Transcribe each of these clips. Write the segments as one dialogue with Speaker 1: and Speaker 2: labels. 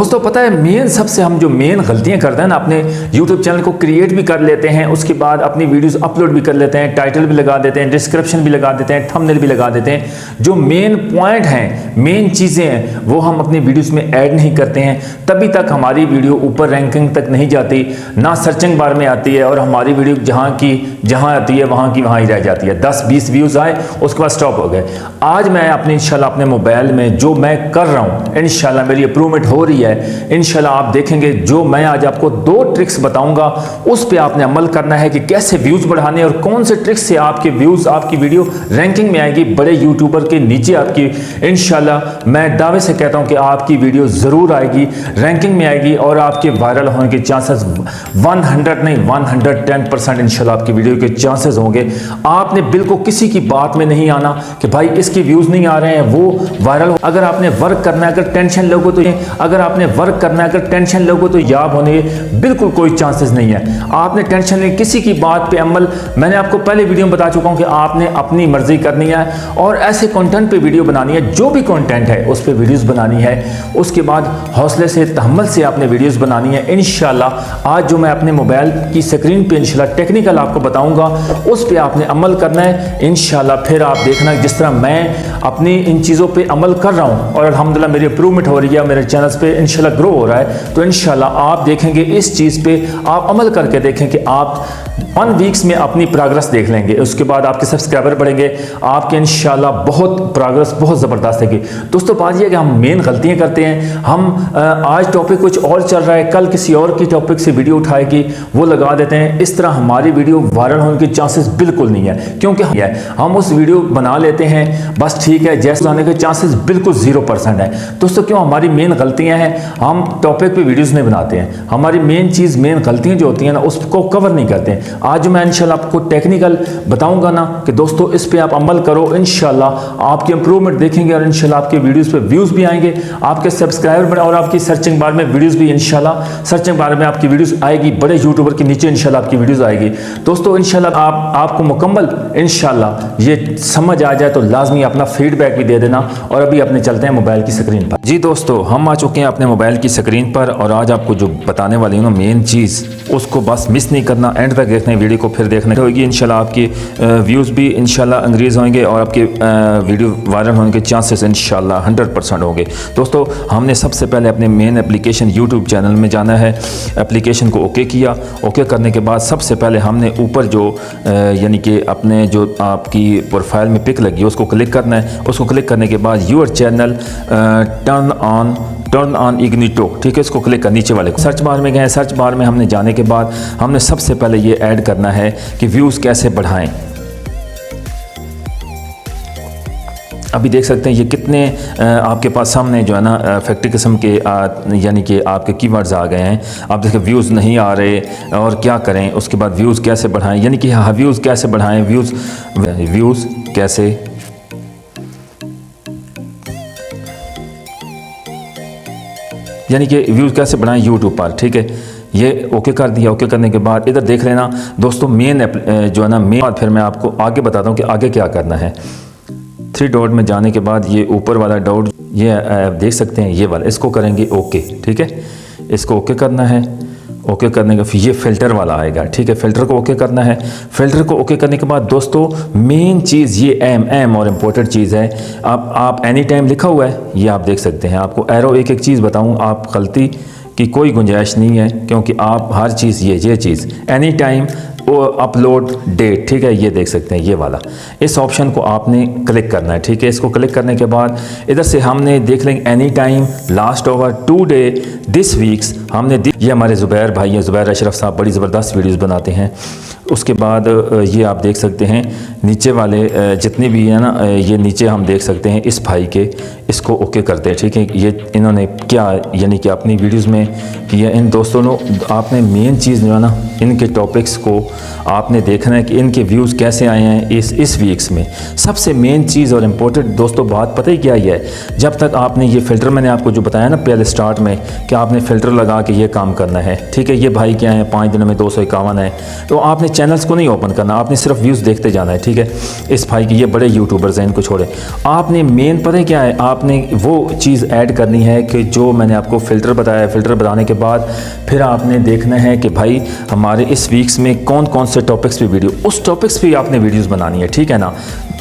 Speaker 1: दोस्तों पता है मेन सबसे हम जो मेन गलतियां करते हैं ना, अपने YouTube चैनल को क्रिएट भी कर लेते हैं, उसके बाद अपनी वीडियोस अपलोड भी कर लेते हैं, टाइटल भी लगा देते हैं, डिस्क्रिप्शन भी लगा देते हैं, थंबनेल भी लगा देते हैं। जो मेन पॉइंट हैं, मेन चीज़ें हैं, वो हम अपनी वीडियोस में ऐड नहीं करते हैं, तभी तक हमारी वीडियो ऊपर रैंकिंग तक नहीं जाती, ना सर्चिंग बार में आती है, और हमारी वीडियो जहाँ आती है वहाँ की वहाँ ही रह जाती है। 10-20 व्यूज़ आए उसके बाद स्टॉप हो गए। आज मैं इंशाल्लाह अपने मोबाइल में जो मैं कर रहा हूँ, इंशाल्लाह मेरी इंप्रूवमेंट हो रही है। इंशाल्लाह आप देखेंगे जो मैं आज आपको 2 ट्रिक्स बताऊंगा, उस पे आपने अमल करना है कि कैसे व्यूज बढ़ाने और कौन से ट्रिक्स से आपके व्यूज, आपकी वीडियो रैंकिंग में आएगी, बड़े यूट्यूबर के नीचे आपकी। इंशाल्लाह मैं दावे से कहता हूं कि आपकी वीडियो जरूर आएगी, रैंकिंग में आएगी, और आपके वायरल होने के चांसेस 100 नहीं 110% इंशाल्लाह आपकी वीडियो के चांसेस होंगे। आपने बिल्कुल किसी की बात में नहीं आना कि भाई इसकी व्यूज नहीं आ रहे हैं, वो वायरल। अगर आपने वर्क करना है, अगर टेंशन लोगों तो अगर आपने वर्क करना है, अगर टेंशन लोगो तो याब होने के बिल्कुल कोई चांसेस नहीं है। आपने टेंशन नहीं, किसी की बात पे अमल, मैंने आपको पहले वीडियो में बता चुका हूं कि आपने अपनी मर्जी करनी है और ऐसे कंटेंट पे वीडियो बनानी है, जो भी कंटेंट है उस पे वीडियोस बनानी है। उसके बाद हौसले से, तहम्मुल से आपने वीडियोस बनानी है। इंशाल्लाह आज जो मैं अपने मोबाइल की स्क्रीन पे इंशाल्लाह टेक्निकल आपको बताऊंगा, उस पे आपने अमल करना है। इंशाल्लाह फिर आप देखना जिस तरह मैं अपनी इन चीज़ों पर अमल कर रहा हूँ और अल्हम्दुलिल्लाह मेरी इंप्रूवमेंट हो रही है, मेरे चैनल्स पे इंशाल्लाह ग्रो हो रहा है। तो इंशाल्लाह आप देखेंगे इस चीज़ पे आप अमल करके देखें कि आप 1 वीक्स में अपनी प्रोग्रेस देख लेंगे। उसके बाद आपके सब्सक्राइबर बढ़ेंगे, आपके इंशाल्लाह बहुत प्रोग्रेस बहुत ज़बरदस्त है। दोस्तों बात यह है कि हम मेन गलतियां करते हैं। हम आज टॉपिक कुछ और चल रहा है, कल किसी और की टॉपिक से वीडियो उठाएगी वो लगा देते हैं। इस तरह हमारी वीडियो वायरल होने के चांसेस बिल्कुल नहीं है, क्योंकि हम उस वीडियो बना लेते हैं बस, ठीक है, जैसे आने के चांसेस बिल्कुल 0% है। दोस्तों क्यों? हमारी मेन गलतियाँ हैं, हम टॉपिक पे वीडियोस नहीं बनाते हैं। हमारी मेन चीज़, मेन गलतियां जो होती हैं ना, उसको कवर नहीं करते हैं। आज मैं इंशाल्लाह आपको टेक्निकल बताऊंगा ना कि दोस्तों इस पे आप अमल करो, इंशाल्लाह आपकी इंप्रूवमेंट देखेंगे और इंशाल्लाह आपके वीडियोस पे व्यूज़ भी आएंगे, आपके सब्सक्राइबर बढ़े और आपकी सर्चिंग बार में वीडियोस भी इंशाल्लाह सर्चिंग बार में आपकी वीडियोस आएगी, बड़े यूट्यूबर के नीचे इंशाल्लाह आपकी वीडियोस आएगी। दोस्तों इंशाल्लाह आपको मुकम्मल इंशाल्लाह ये समझ आ जाए तो लाजमी अपना फीडबैक भी दे देना। और अभी अपने चलते हैं मोबाइल की स्क्रीन पर। जी दोस्तों हम आ चुके हैं अपने मोबाइल की स्क्रीन पर, और आज आपको जो बताने वाली हूँ ना मेन चीज़, उसको बस मिस नहीं करना, एंड तक देखना है वीडियो को, फिर देखने होगी। इंशाल्लाह आपकी व्यूज़ भी इंशाल्लाह इंक्रीज़ होंगे और आपके वीडियो वायरल होने के चांसेस इंशाल्लाह 100% होंगे। दोस्तों हमने सबसे पहले अपने मेन एप्लीकेशन यूट्यूब चैनल में जाना है। एप्लीकेशन को ओके किया, ओके करने के बाद सबसे पहले हमने ऊपर जो यानी कि अपने जो आपकी प्रोफाइल में पिक लगी है उसको क्लिक करना है। उसको क्लिक करने के बाद यूर चैनल टर्न ऑन इग्निटो, ठीक है, इसको क्लिक कर नीचे वाले सर्च बार में गए। सर्च बार में हमने जाने के बाद हमने सबसे पहले ये ऐड करना है कि व्यूज़ कैसे बढ़ाएं। अभी देख सकते हैं ये कितने आपके पास सामने जो है ना फैक्ट्री किस्म के यानी कि आपके कीवर्ड्स आ गए हैं। आप देखिए व्यूज़ नहीं आ रहे और क्या करें, उसके बाद व्यूज़ कैसे बढ़ाएं, यानी कि हाँ व्यूज़ कैसे बढ़ाएं, व्यूज़ कैसे यानी कि व्यूज़ कैसे बढ़ाएं यूट्यूब पर, ठीक है। ये ओके कर दिया। ओके करने के बाद इधर देख लेना दोस्तों मेन जो है ना मेन, फिर मैं आपको आगे बताता हूँ कि आगे क्या करना है। 3 डॉट में जाने के बाद ये ऊपर वाला डॉट ये आप देख सकते हैं, ये वाला, इसको करेंगे ओके, ठीक है। इसको ओके करना है। ओके करने का फिर ये फ़िल्टर वाला आएगा, ठीक है। फ़िल्टर को ओके करना है। फ़िल्टर को ओके करने के बाद दोस्तों मेन चीज़ ये एम और इम्पोर्टेंट चीज़ है। आप एनी टाइम लिखा हुआ है, ये आप देख सकते हैं। आपको एरो एक चीज़ बताऊँ, आप गलती की कोई गुंजाइश नहीं है, क्योंकि आप हर चीज़ ये चीज़ एनी टाइम अपलोड डेट, ठीक है, ये देख सकते हैं ये वाला। इस ऑप्शन को आपने क्लिक करना है, ठीक है। इसको क्लिक करने के बाद इधर से हमने देख लेंगे any time last over 2 day this weeks, हमने ये हमारे ज़ुबैर भाई हैं, ज़ुबैर अशरफ साहब बड़ी ज़बरदस्त वीडियोस बनाते हैं। उसके बाद ये आप देख सकते हैं नीचे वाले जितने भी हैं ना, ये नीचे हम देख सकते हैं इस भाई के, इसको ओके करते हैं, ठीक है। ये इन्होंने क्या यानी कि अपनी वीडियोस में किया। इन दोस्तों ने आपने मेन चीज़ जो है ना, इनके टॉपिक्स को आपने देखना है कि इनके व्यूज़ कैसे आए हैं इस वीक्स में। सबसे मेन चीज़ और इम्पोर्टेंट दोस्तों बात पता ही क्या है, जब तक आपने ये फ़िल्टर मैंने आपको जो बताया ना पहले स्टार्ट में कि आपने फ़िल्टर लगा कहा कि ये काम करना है, ठीक है। ये भाई क्या है 5 दिनों में 251 है, तो आपने चैनल्स को नहीं ओपन करना, आपने सिर्फ व्यूज़ देखते जाना है, ठीक है। इस भाई की, ये बड़े यूट्यूबर्स हैं, इनको छोड़े। आपने मेन पता है क्या है, आपने वो चीज़ ऐड करनी है कि जो मैंने आपको फ़िल्टर बताया, फ़िल्टर बताने के बाद फिर आपने देखना है कि भाई हमारे इस वीक्स में कौन कौन से टॉपिक्स पे वीडियो, उस टॉपिक्स पे आपने वीडियोस बनानी है, ठीक है ना।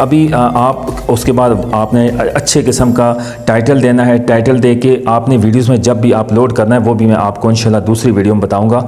Speaker 1: अभी आप उसके बाद आपने अच्छे किस्म का टाइटल देना है। टाइटल दे के आपने वीडियोस में जब भी अपलोड करना है वो भी मैं आपको इंशाल्लाह दूसरी वीडियो में बताऊंगा,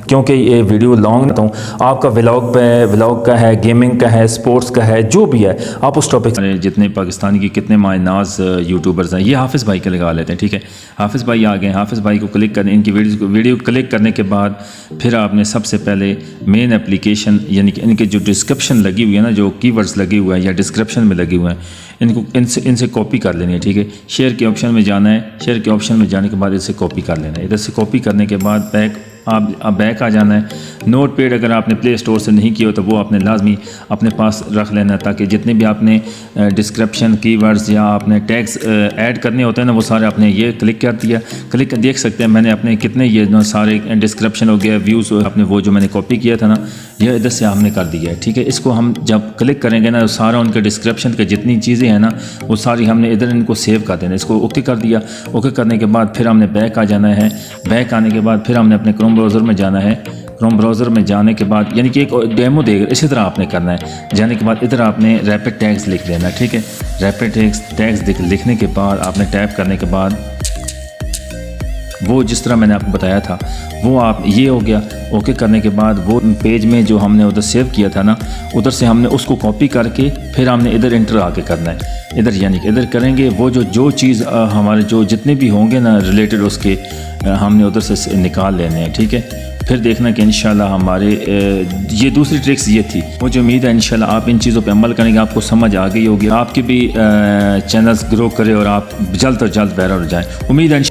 Speaker 1: क्योंकि ये वीडियो लॉन्ग तो आपका व्लॉग का है, गेमिंग का है, स्पोर्ट्स का है, जो भी है आप उस टॉपिक। जितने पाकिस्तानी की कितने मायनाज यूट्यूबर्स हैं, ये हाफिज़ भाई के लगा लेते हैं, ठीक है। हाफिज़ भाई आ गए, हाफिज़ भाई को क्लिक करने, इनकी वीडियो क्लिक करने के बाद फिर आपने सबसे पहले मेन एप्लीकेशन यानी कि इनके जो डिस्क्रिप्शन लगी हुई है ना, जो कीवर्ड्स लगे हुए हैं या डिस्क्रिप्शन में लगे हुए हैं, इनको इनसे कॉपी कर लेनी है, ठीक है। शेयर के ऑप्शन में जाना है, शेयर के ऑप्शन में जाने के बाद इसे कॉपी कर लेना है। इधर से कॉपी करने के बाद बैक आ जाना है। नोट पैड अगर आपने प्ले स्टोर से नहीं किया हो तो वो आपने लाजमी अपने पास रख लेना है, ताकि जितने भी आपने डिस्क्रिप्शन कीवर्ड्स या आपने टैग्स ऐड करने होते हैं ना, वो सारे आपने ये क्लिक कर दिया। क्लिक देख सकते हैं मैंने अपने कितने ये सारे डिस्क्रिप्शन हो गया, व्यूज़ अपने वो जो मैंने कॉपी किया था ना, यह इधर से हमने कर दिया है, ठीक है। इसको हम जब क्लिक करेंगे ना, सारा उनके डिस्क्रिप्शन के जितनी चीज़ें हैं ना, वो सारी हमने इधर इनको सेव कर देना। इसको ओके कर दिया। ओके करने के बाद फिर हमने बैक आ जाना है। बैक आने के बाद फिर हमने अपने क्रोम ब्राउज़र में जाना है। क्रोम ब्राउज़र में जाने के बाद यानी कि एक डेमो देगा, इसी तरह आपने करना है। जाने के बाद इधर आपने रैपिड टैग्स लिख देना, ठीक है। रैपिड टैग्स लिखने के बाद आपने टैप करने के बाद वो जिस तरह मैंने आपको बताया था वो आप ये हो गया। ओके करने के बाद वो पेज में जो हमने उधर सेव किया था ना, उधर से हमने उसको कॉपी करके फिर हमने इधर इंटर आके करना है। इधर यानी कि इधर करेंगे वो जो चीज़ हमारे जो जितने भी होंगे ना रिलेटेड, उसके हमने उधर से निकाल लेने हैं, ठीक है। फिर देखना कि इंशाल्लाह हमारे ये दूसरी ट्रिक्स ये थी। मुझे उम्मीद है इंशाल्लाह आप इन चीज़ों पे अमल करेंगे, आपको समझ आ गई होगी, आपके भी चैनल्स ग्रो करें और आप जल्द से जल्द वायरल हो जाएं। उम्मीद है।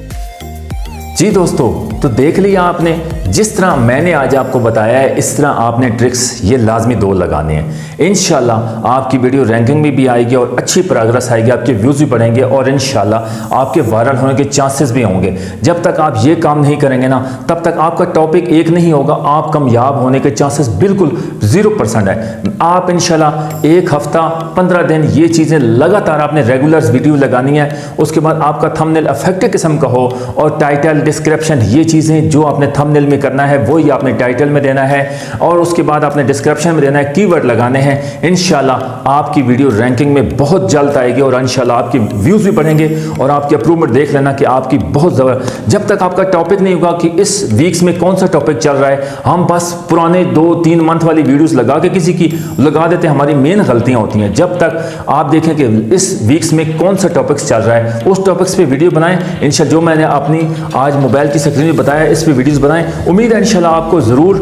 Speaker 2: जी दोस्तों, तो देख लिया आपने, जिस तरह मैंने आज आपको बताया है इस तरह आपने ट्रिक्स ये लाजमी 2 लगाने हैं। इंशाल्लाह आपकी वीडियो रैंकिंग में भी आएगी और अच्छी प्रोग्रेस आएगी, आपके व्यूज़ भी बढ़ेंगे और इंशाल्लाह आपके वायरल होने के चांसेस भी होंगे। जब तक आप ये काम नहीं करेंगे ना, तब तक आपका टॉपिक एक नहीं होगा, आप कामयाब होने के चांसेस बिल्कुल 0% है। आप इंशाल्लाह 1 हफ्ता 15 दिन ये चीज़ें लगातार आपने रेगुलर वीडियो लगानी है। उसके बाद आपका थंबनेल इफेक्टिव किस्म का हो और टाइटल, डिस्क्रिप्शन, ये चीज़ें जो आपने थंबनेल में करना है वही आपने टाइटल में देना है और उसके बाद आपने डिस्क्रिप्शन में देना है, कीवर्ड लगाने हैं। इंशाल्लाह आपकी वीडियो रैंकिंग में बहुत जल्द आएगी और इंशाल्लाह आपके व्यूज़ भी बढ़ेंगे और आपकी अप्रूवमेंट देख लेना कि आपकी बहुत ज़बरदस्त। जब तक आपका टॉपिक नहीं होगा कि इस वीक्स में कौन सा टॉपिक चल रहा है, हम बस पुराने 2-3 मंथ वाली वीडियोस लगा के किसी की लगा देते हैं, हमारी मेन गलतियां होती हैं। जब तक आप देखें कि इस वीक्स में कौन सा टॉपिक्स चल रहा है, उस टॉपिक्स पे वीडियो बनाएं। इंशाल्लाह जो मैंने अपनी आज मोबाइल की स्क्रीन में बताया, इस पे वीडियोस बनाएं। उम्मीद है इंशाल्लाह आपको ज़रूर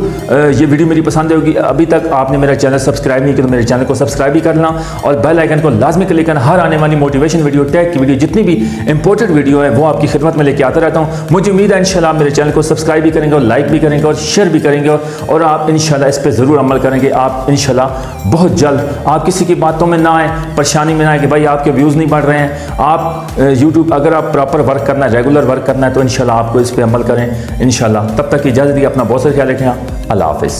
Speaker 2: ये वीडियो मेरी पसंद होगी। अभी तक आपने मेरा चैनल सब्सक्राइब नहीं किया तो मेरे चैनल को सब्सक्राइब भी करना और बेल आइकन को लाजमी क्लिक करना। हर आने वाली मोटिवेशन वीडियो, टैग की वीडियो, जितनी भी इंपॉर्टेंट वीडियो है वो आपकी खिदमत में लेके आता रहता हूँ। मुझे उम्मीद है इंशाल्लाह आप मेरे चैनल को सब्सक्राइब भी करेंगे और लाइक भी करेंगे और शेयर भी करेंगे और आप इंशाल्लाह इस पर ज़रूर अमल करेंगे। आप इंशाल्लाह बहुत जल्द, आप किसी की बातों में ना आए, परेशानी में ना आए कि भाई आपके व्यूज़ नहीं बढ़ रहे हैं। आप यूट्यूब अगर आप प्रॉपर वर्क करना है, रेगुलर वर्क करना है तो इंशाल्लाह आपको इस पर अमल करें। इंशाल्लाह तब तक इजाज़त दी, अपना बहुत सारा ख्याल रखें। अल्लाह हाफ़िज़।